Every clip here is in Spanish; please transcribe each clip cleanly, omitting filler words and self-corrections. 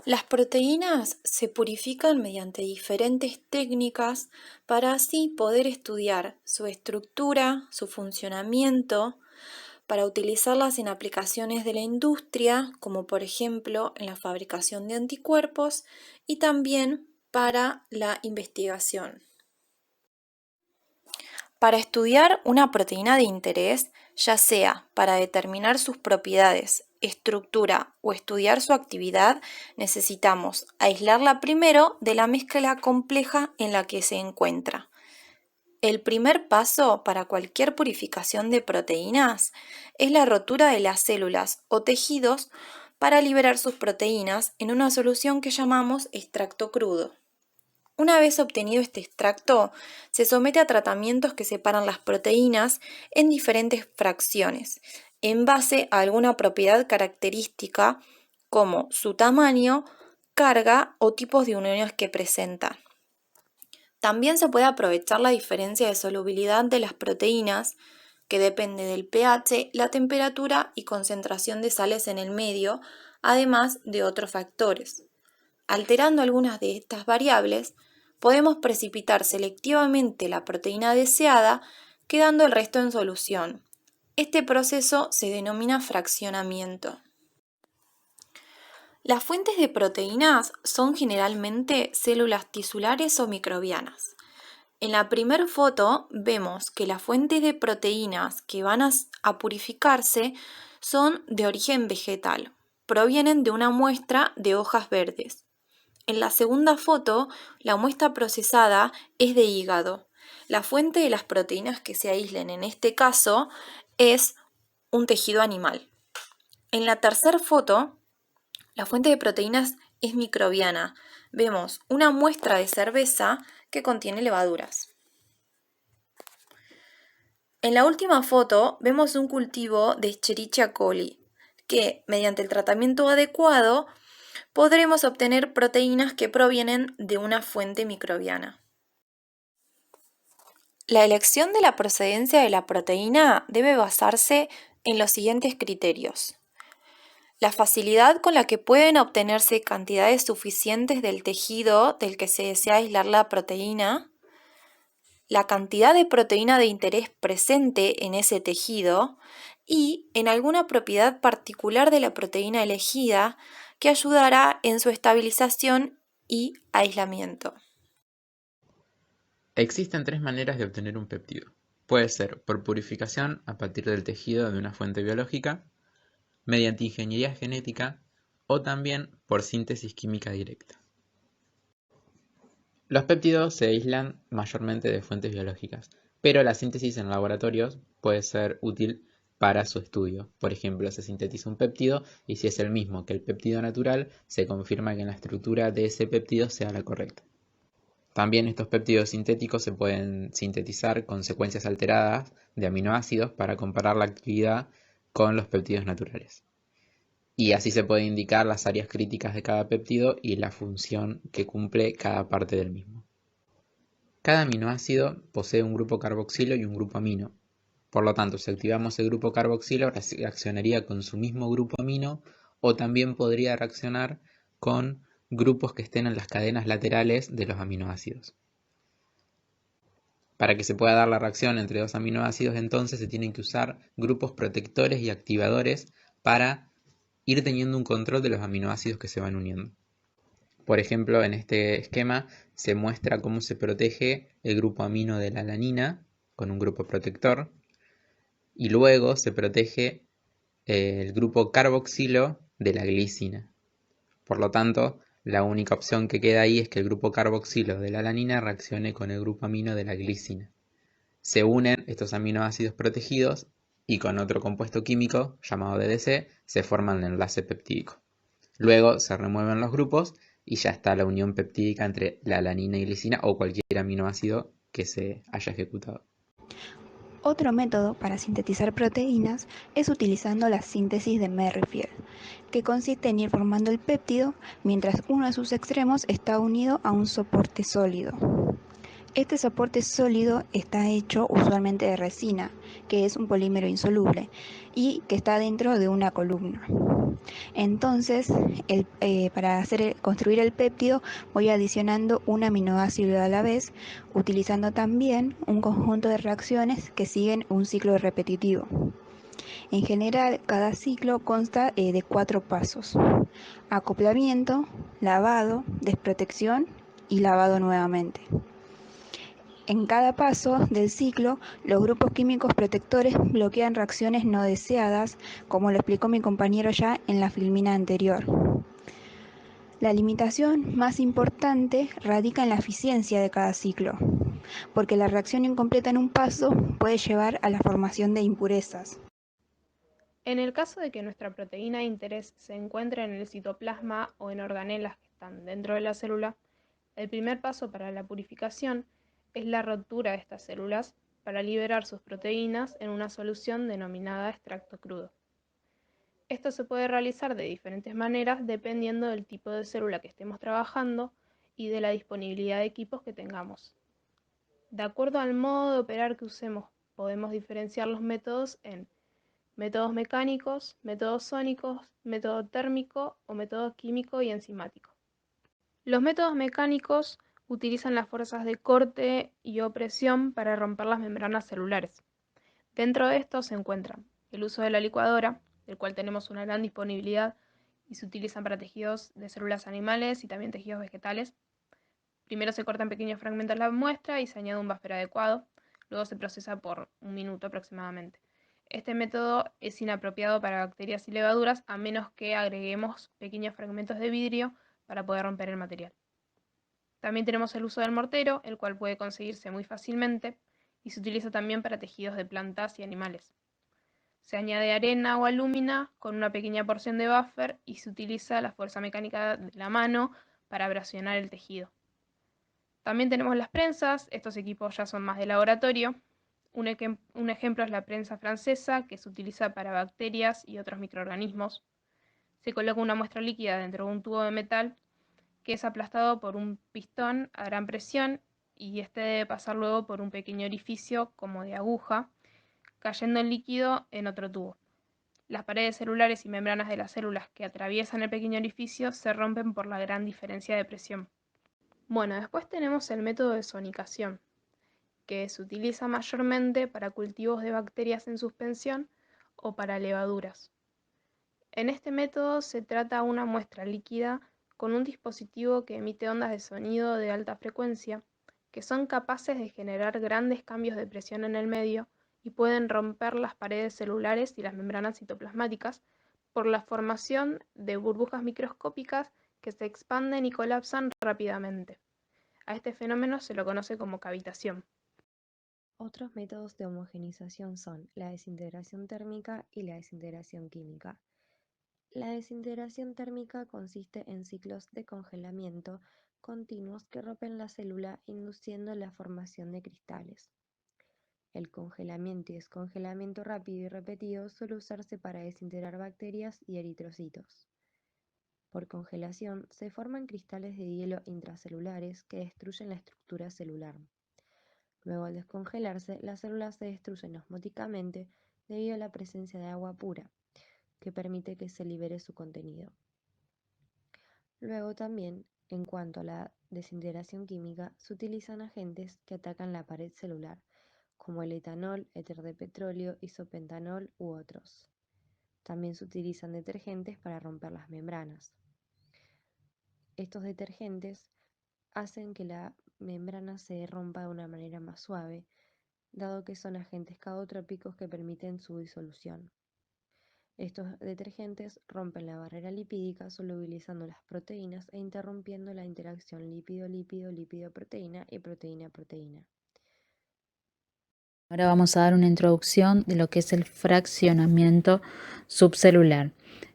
Las proteínas se purifican mediante diferentes técnicas para así poder estudiar su estructura, su funcionamiento, para utilizarlas en aplicaciones de la industria, como por ejemplo en la fabricación de anticuerpos y también para la investigación. Para estudiar una proteína de interés, ya sea para determinar sus propiedades, estructura o estudiar su actividad, necesitamos aislarla primero de la mezcla compleja en la que se encuentra. El primer paso para cualquier purificación de proteínas es la rotura de las células o tejidos para liberar sus proteínas en una solución que llamamos extracto crudo. Una vez obtenido este extracto, se somete a tratamientos que separan las proteínas en diferentes fracciones, en base a alguna propiedad característica como su tamaño, carga o tipos de uniones que presentan. También se puede aprovechar la diferencia de solubilidad de las proteínas, que depende del pH, la temperatura y concentración de sales en el medio, además de otros factores. Alterando algunas de estas variables, podemos precipitar selectivamente la proteína deseada, quedando el resto en solución. Este proceso se denomina fraccionamiento. Las fuentes de proteínas son generalmente células tisulares o microbianas. En la primera foto vemos que las fuentes de proteínas que van a purificarse son de origen vegetal, provienen de una muestra de hojas verdes. En la segunda foto, la muestra procesada es de hígado. La fuente de las proteínas que se aíslen en este caso es un tejido animal. En la tercera foto, la fuente de proteínas es microbiana. Vemos una muestra de cerveza que contiene levaduras. En la última foto vemos un cultivo de Escherichia coli, que mediante el tratamiento adecuado podremos obtener proteínas que provienen de una fuente microbiana. La elección de la procedencia de la proteína debe basarse en los siguientes criterios: la facilidad con la que pueden obtenerse cantidades suficientes del tejido del que se desea aislar la proteína, la cantidad de proteína de interés presente en ese tejido y en alguna propiedad particular de la proteína elegida que ayudará en su estabilización y aislamiento. Existen tres maneras de obtener un péptido. Puede ser por purificación a partir del tejido de una fuente biológica, mediante ingeniería genética o también por síntesis química directa. Los péptidos se aíslan mayormente de fuentes biológicas, pero la síntesis en laboratorios puede ser útil para su estudio. Por ejemplo, se sintetiza un péptido y si es el mismo que el péptido natural, se confirma que la estructura de ese péptido sea la correcta. También estos péptidos sintéticos se pueden sintetizar con secuencias alteradas de aminoácidos para comparar la actividad con los péptidos naturales. Y así se puede indicar las áreas críticas de cada péptido y la función que cumple cada parte del mismo. Cada aminoácido posee un grupo carboxilo y un grupo amino. Por lo tanto, si activamos el grupo carboxilo, reaccionaría con su mismo grupo amino o también podría reaccionar con grupos que estén en las cadenas laterales de los aminoácidos. Para que se pueda dar la reacción entre dos aminoácidos, entonces se tienen que usar grupos protectores y activadores para ir teniendo un control de los aminoácidos que se van uniendo. Por ejemplo, en este esquema se muestra cómo se protege el grupo amino de la alanina con un grupo protector y luego se protege el grupo carboxilo de la glicina. Por lo tanto, la única opción que queda ahí es que el grupo carboxilo de la alanina reaccione con el grupo amino de la glicina. Se unen estos aminoácidos protegidos y con otro compuesto químico llamado DDC se forma el enlace peptídico. Luego se remueven los grupos y ya está la unión peptídica entre la alanina y glicina o cualquier aminoácido que se haya ejecutado. Otro método para sintetizar proteínas es utilizando la síntesis de Merrifield, que consiste en ir formando el péptido mientras uno de sus extremos está unido a un soporte sólido. Este soporte sólido está hecho usualmente de resina, que es un polímero insoluble, y que está dentro de una columna. Entonces, para construir el péptido voy adicionando un aminoácido a la vez, utilizando también un conjunto de reacciones que siguen un ciclo repetitivo. En general, cada ciclo consta de 4 pasos: acoplamiento, lavado, desprotección y lavado nuevamente. En cada paso del ciclo, los grupos químicos protectores bloquean reacciones no deseadas, como lo explicó mi compañero ya en la filmina anterior. La limitación más importante radica en la eficiencia de cada ciclo, porque la reacción incompleta en un paso puede llevar a la formación de impurezas. En el caso de que nuestra proteína de interés se encuentre en el citoplasma o en organelas que están dentro de la célula, el primer paso para la purificación es la ruptura de estas células para liberar sus proteínas en una solución denominada extracto crudo. Esto se puede realizar de diferentes maneras dependiendo del tipo de célula que estemos trabajando y de la disponibilidad de equipos que tengamos. De acuerdo al modo de operar que usemos, podemos diferenciar los métodos en métodos mecánicos, métodos sónicos, método térmico o método químico y enzimático. Los métodos mecánicos utilizan las fuerzas de corte y o presión para romper las membranas celulares. Dentro de estos se encuentran el uso de la licuadora, del cual tenemos una gran disponibilidad y se utilizan para tejidos de células animales y también tejidos vegetales. Primero se cortan pequeños fragmentos de la muestra y se añade un buffer adecuado, luego se procesa por 1 minuto aproximadamente. Este método es inapropiado para bacterias y levaduras a menos que agreguemos pequeños fragmentos de vidrio para poder romper el material. También tenemos el uso del mortero, el cual puede conseguirse muy fácilmente y se utiliza también para tejidos de plantas y animales. Se añade arena o alúmina con una pequeña porción de buffer y se utiliza la fuerza mecánica de la mano para abrasionar el tejido. También tenemos las prensas, estos equipos ya son más de laboratorio. Un ejemplo es la prensa francesa, que se utiliza para bacterias y otros microorganismos. Se coloca una muestra líquida dentro de un tubo de metal que es aplastado por un pistón a gran presión y este debe pasar luego por un pequeño orificio como de aguja, cayendo el líquido en otro tubo. Las paredes celulares y membranas de las células que atraviesan el pequeño orificio se rompen por la gran diferencia de presión. Bueno, después tenemos el método de sonicación, que se utiliza mayormente para cultivos de bacterias en suspensión o para levaduras. En este método se trata una muestra líquida con un dispositivo que emite ondas de sonido de alta frecuencia, que son capaces de generar grandes cambios de presión en el medio y pueden romper las paredes celulares y las membranas citoplasmáticas por la formación de burbujas microscópicas que se expanden y colapsan rápidamente. A este fenómeno se lo conoce como cavitación. Otros métodos de homogenización son la desintegración térmica y la desintegración química. La desintegración térmica consiste en ciclos de congelamiento continuos que rompen la célula induciendo la formación de cristales. El congelamiento y descongelamiento rápido y repetido suele usarse para desintegrar bacterias y eritrocitos. Por congelación se forman cristales de hielo intracelulares que destruyen la estructura celular. Luego, al descongelarse, las células se destruyen osmóticamente debido a la presencia de agua pura, que permite que se libere su contenido. Luego también, en cuanto a la desintegración química, se utilizan agentes que atacan la pared celular, como el etanol, éter de petróleo, isopentanol u otros. También se utilizan detergentes para romper las membranas. Estos detergentes hacen que la membrana se rompa de una manera más suave, dado que son agentes caotrópicos que permiten su disolución. Estos detergentes rompen la barrera lipídica solubilizando las proteínas e interrumpiendo la interacción lípido-lípido, lípido-proteína y proteína-proteína. Ahora vamos a dar una introducción de lo que es el fraccionamiento subcelular.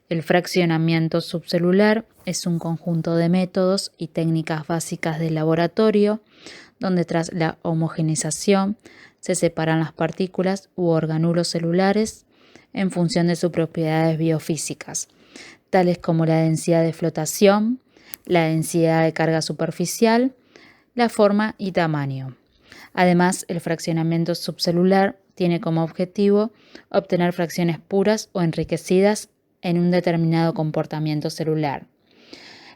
El fraccionamiento subcelular es un conjunto de métodos y técnicas básicas del laboratorio, donde tras la homogenización se separan las partículas u organulos celulares en función de sus propiedades biofísicas, tales como la densidad de flotación, la densidad de carga superficial, la forma y tamaño. Además, el fraccionamiento subcelular tiene como objetivo obtener fracciones puras o enriquecidas en un determinado comportamiento celular.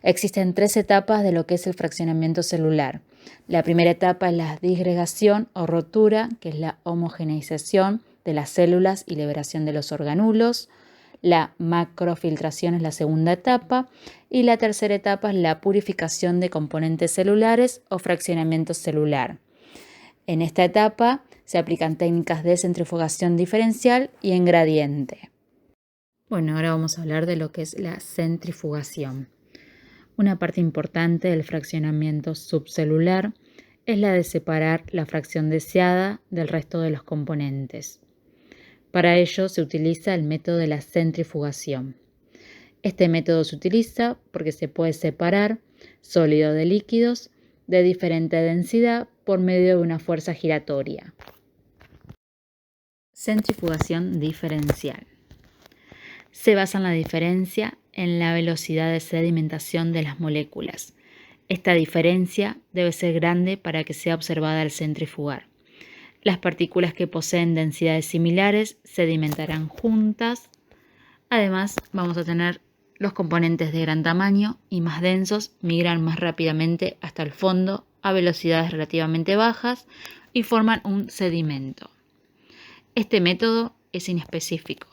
Existen 3 etapas de lo que es el fraccionamiento celular. La primera etapa es la disgregación o rotura, que es la homogeneización de las células y liberación de los organulos. La macrofiltración es la segunda etapa y la tercera etapa es la purificación de componentes celulares o fraccionamiento celular. En esta etapa se aplican técnicas de centrifugación diferencial y en gradiente. Bueno, ahora vamos a hablar de lo que es la centrifugación. Una parte importante del fraccionamiento subcelular es la de separar la fracción deseada del resto de los componentes. Para ello se utiliza el método de la centrifugación. Este método se utiliza porque se puede separar sólidos de líquidos de diferente densidad por medio de una fuerza giratoria. Centrifugación diferencial. Se basa en la diferencia en la velocidad de sedimentación de las moléculas. Esta diferencia debe ser grande para que sea observada al centrifugar. Las partículas que poseen densidades similares sedimentarán juntas. Además, vamos a tener los componentes de gran tamaño y más densos migran más rápidamente hasta el fondo a velocidades relativamente bajas y forman un sedimento. Este método es inespecífico,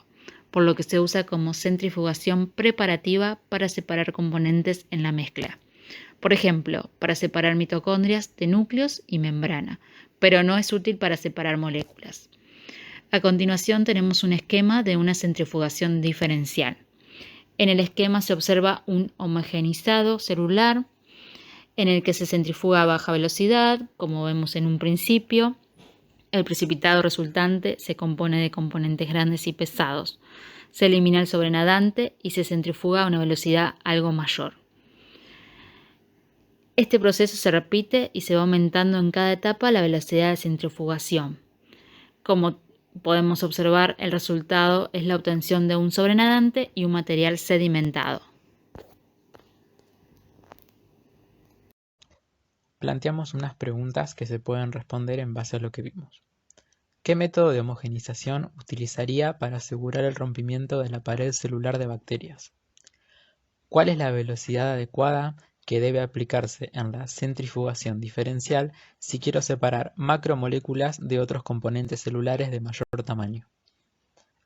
por lo que se usa como centrifugación preparativa para separar componentes en la mezcla. Por ejemplo, para separar mitocondrias de núcleos y membrana, pero no es útil para separar moléculas. A continuación tenemos un esquema de una centrifugación diferencial. En el esquema se observa un homogeneizado celular en el que se centrifuga a baja velocidad, como vemos en un principio. El precipitado resultante se compone de componentes grandes y pesados. Se elimina el sobrenadante y se centrifuga a una velocidad algo mayor. Este proceso se repite y se va aumentando en cada etapa la velocidad de centrifugación. Como podemos observar, el resultado es la obtención de un sobrenadante y un material sedimentado. Planteamos unas preguntas que se pueden responder en base a lo que vimos. ¿Qué método de homogenización utilizaría para asegurar el rompimiento de la pared celular de bacterias? ¿Cuál es la velocidad adecuada que debe aplicarse en la centrifugación diferencial si quiero separar macromoléculas de otros componentes celulares de mayor tamaño?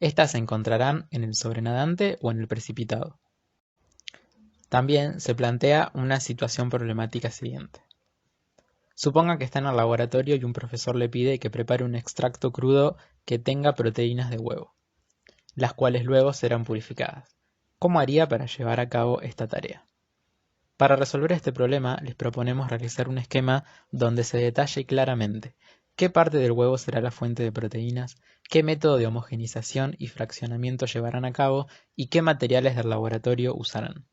Estas se encontrarán en el sobrenadante o en el precipitado. También se plantea una situación problemática siguiente. Suponga que está en el laboratorio y un profesor le pide que prepare un extracto crudo que tenga proteínas de huevo, las cuales luego serán purificadas. ¿Cómo haría para llevar a cabo esta tarea? Para resolver este problema les proponemos realizar un esquema donde se detalle claramente qué parte del huevo será la fuente de proteínas, qué método de homogenización y fraccionamiento llevarán a cabo y qué materiales del laboratorio usarán.